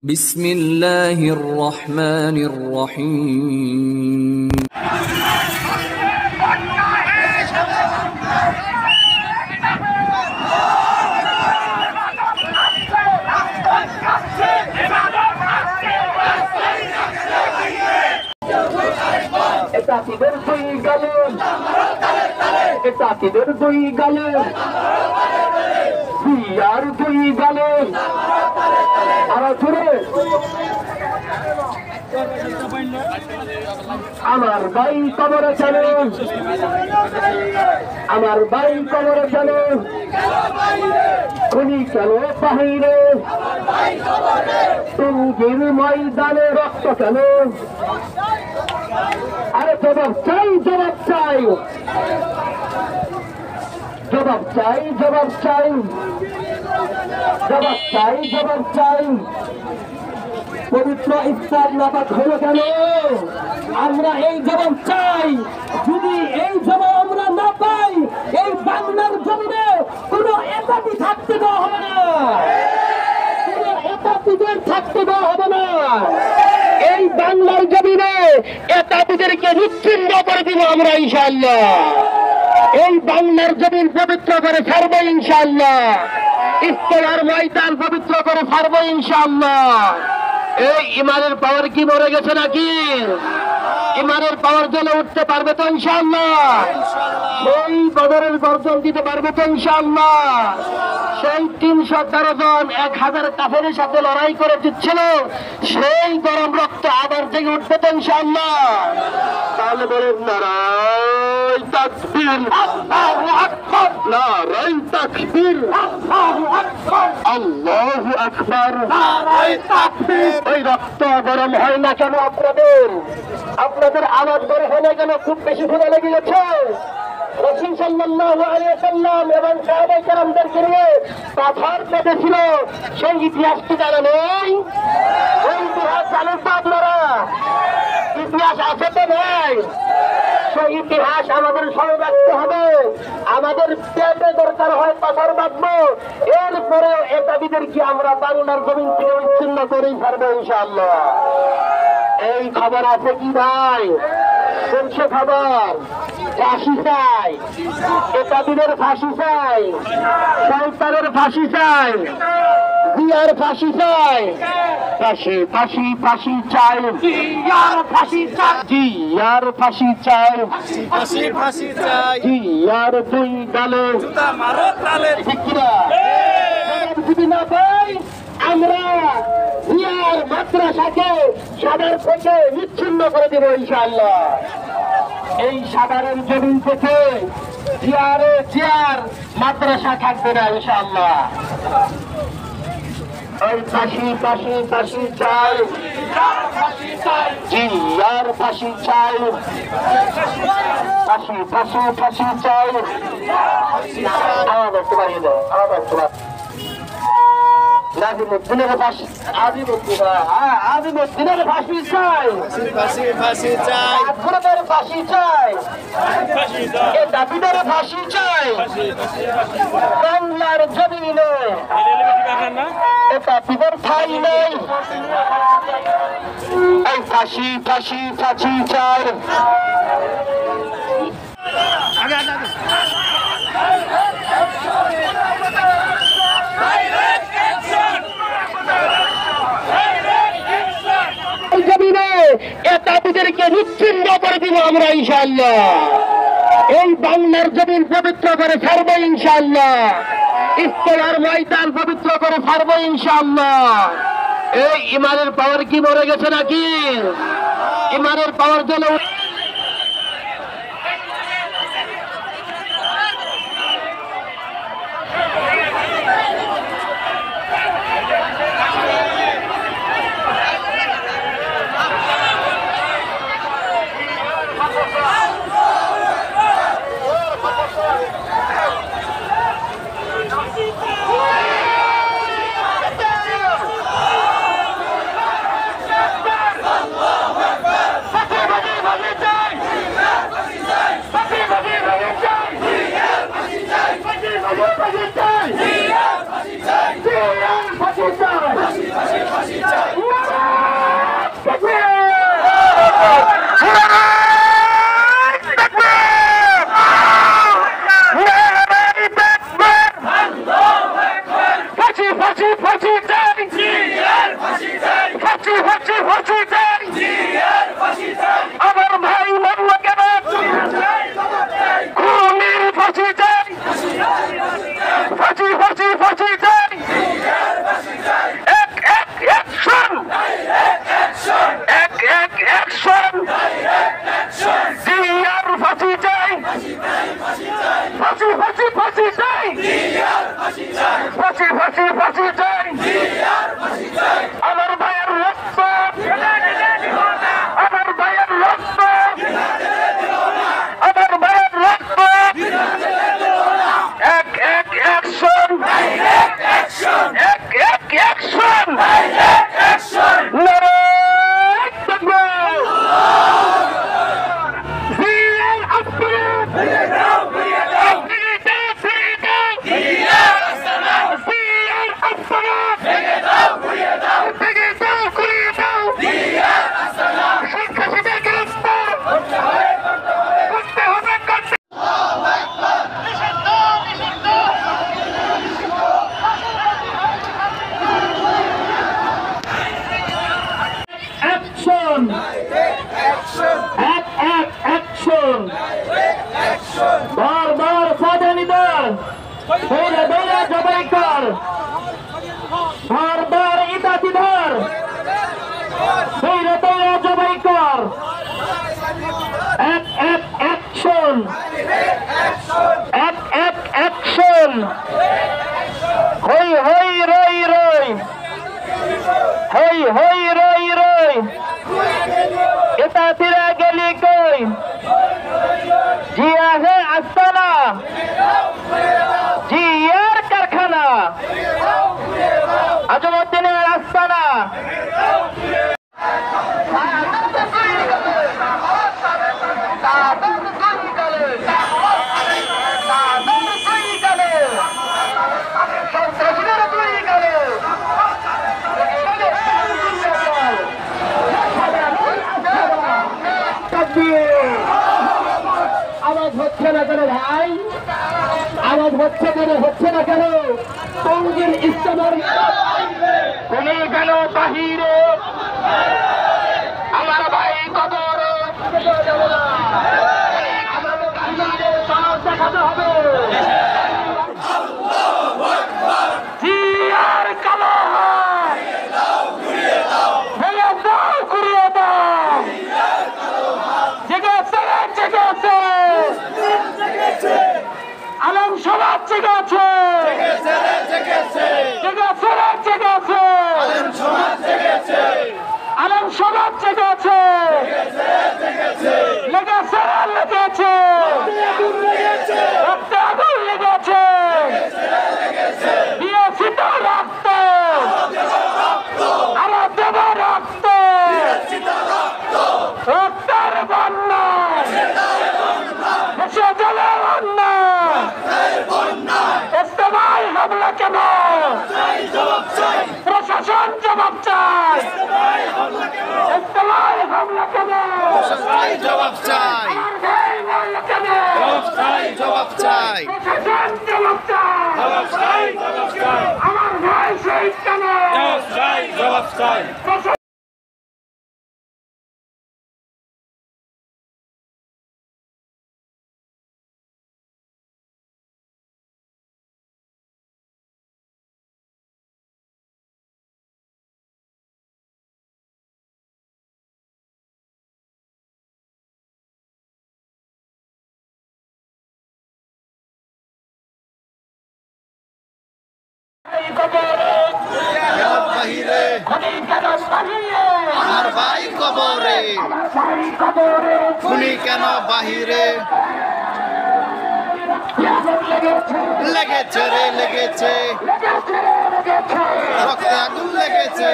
বিসমিল্লাহির রহমানির রহিম। জাতিদের দুই গালে, জাতিদের দুই গালে, আর দুই গালে, আরো জোরে আমার ভাই কবরে চলে, আমার ভাই কবরে চলে, খুনি কেন বাহিরে, টঙ্গীর ময়দানে রক্ত কেন? আরে জবাব চাই, জবাব চাই, জবাব চাই, জবাব চাই, জবাব চাই, জবাব চাই। পবিত্র ইসলাম নাপাক হলো কেন? আমরা এই জবাব চাই। যদি এই জবাব আমরা না পাই, এই বাংলার জমিনে কোনো একাকি থাকতে দেওয়া হবে না, কোনো একাকিদের থাকতে দেওয়া হবে না। এই বাংলার জমিনে একাকিদেরকে নিশ্চিন্ন করে দিব আমরা ইনশাআল্লাহ। এই বাংলার জমিন পবিত্র করে ছাড়বো ইনশাআল্লাহ। ইফতেখার ময়দান পবিত্র করে ছাড়বো ইনশাআল্লাহ। এই ইমানের পাওয়ার কি মরে গেছে নাকি? ইমানের পাওয়ার জন্য উঠতে পারবে তো ইনশাআল্লাহ? সেই বদরের গর্জন দিতে পারবে তো ইনশাআল্লাহ? সেই 313 জন 1000 কাফেরের সাথে লড়াই করে দিচ্ছিল, সেই গরম রক্ত আবার জেগে উঠবে তো ইনশাআল্লাহ? তাহলে বলেন নারায়ে তাকবীর, আল্লাহু আকবার, নারায়ে তাকবীর, আল্লাহু আকবার, আল্লাহু আকবার, নারায়ে তাকবীর। ওই রক্ত গরম হয় না কেন আপনাদের? আপনাদের আওয়াজ বের হয় না কেন? খুব বেশি ক্ষুধা লেগে গেছে? রাসূল সাল্লাল্লাহু আলাইহি ওয়াসাল্লাম এবং সাহাবায়ে কেরামদেরকে নিয়ে পাথর পেতেছিল, সেই ইতিহাস কি জানা নেই? ওই ইতিহাস জানেন তো আপনারা? ইতিহাস আছে তো নেই? সেই ইতিহাস আমাদের স্মরণ রাখতে হবে। আমাদের পেটে দরকার হয় পাথর বাঁধবো, এরপরে একাবিদের কি আমরা বাংলার জমিন থেকে বিচ্ছিন্ন করেই ছাড়বো ইনশাআল্লাহ। এই খবর আছে কি ভাই? শুনছে খবর? ফাঁসি চাই, একাবিদের ফাঁসি চাই, সরকারের ফাঁসি চাই, জিয়ার ফাঁসি চাই, ফাঁসি ফাঁসি ফাঁসি চাই, জিয়ার ফাঁসি চাই, জিয়ার ফাঁসি চাই, ফাঁসি ফাঁসি চাই, জিয়ার দুই গালে জুতা মারো তালে। ঠিক কিনা? যদি না পাই আমরা জিয়ার মাদ্রাসাকে সাদার থেকে বিচ্ছিন্ন করে দেব ইনশাআল্লাহ। এই সাধারণ জমিন থেকে জিয়ার মাদ্রাসা থাকবে না ইনশাআল্লাহ। ওই ফাঁসি ফাঁসি ফাঁসি চাই, জিয়ার ফাঁসি চাই, ফাঁসি ফাঁসি ফাঁসি চাই। আমাদের বাড়িয়ে দেয়, আমাদের নাজিমুদ্দিনের ফাঁসি, আজিমুদ্দিনের ফাঁসি চাই, ফাঁসি ফাঁসি চাই, আকবরের ফাঁসি চাই, এ দাবিদার ফাঁসি চাই। বাংলার জমিনে এটা বিদের ঠাই নেই। এই ফাঁসি ফাঁসি ফাঁসি চাই। জমিনে একাবিদেরকে নিশ্চিন্ন করে দিব আমরা ইনশাআল্লাহ। এই বাংলার জমিন পবিত্র করে ছাড়বো ইনশাআল্লাহ। ইফতেখার ময়দান পবিত্র করে ছাড়বো ইনশাআল্লাহ। এই ইমানের পাওয়ার কি মরে গেছে নাকি? ইমানের পাওয়ার জন্য অ্যাকশন অ্যাকশন বারবার সাজানিদার দৌড়ে দৌড়ে জবাই কর বারবার ইতাতিদার দৌড়ে দৌড়ে জবাই কর অ্যাকশন অ্যাকশন হই হই রই রই হই হই রই রই ইতাতিরা গেলি কই জিয়া হে আস্তানা জিয়ার কারখানা আজমউদ্দিনের আস্তানা আওয়াজ হচ্ছে না কেন ভাই আওয়াজ হচ্ছে না কেন টঙ্গীর ইস্তেমার কোনে গেল বাহিরে আমার ভাই কবর দেখাতে হবে জিয়ার কালো ঘুরিয়ে দাও জেগেছে আলম সমাজ জেগেছে আলম সমাজ জেগেছে লেগেছে রক্তে আগুন লেগেছে দিয়েছি তো রক্ত আরো দেব রক্ত রক্তের বন্যা দেশে জলে বন্যা ইস্তেমায় হামলা কেন প্রশাসন জবাব চাই ইস্তেমায় হামলা কেন জবাব চাই জবাব চাই প্রশাসন জবাব চাই আমার ভাই শহীদ কেন জবাব চাই বাহিরে আমার ভাই কবরে খুনি কেন বাহিরে লেগেছে রে লেগেছে রক্তে আগুন লেগেছে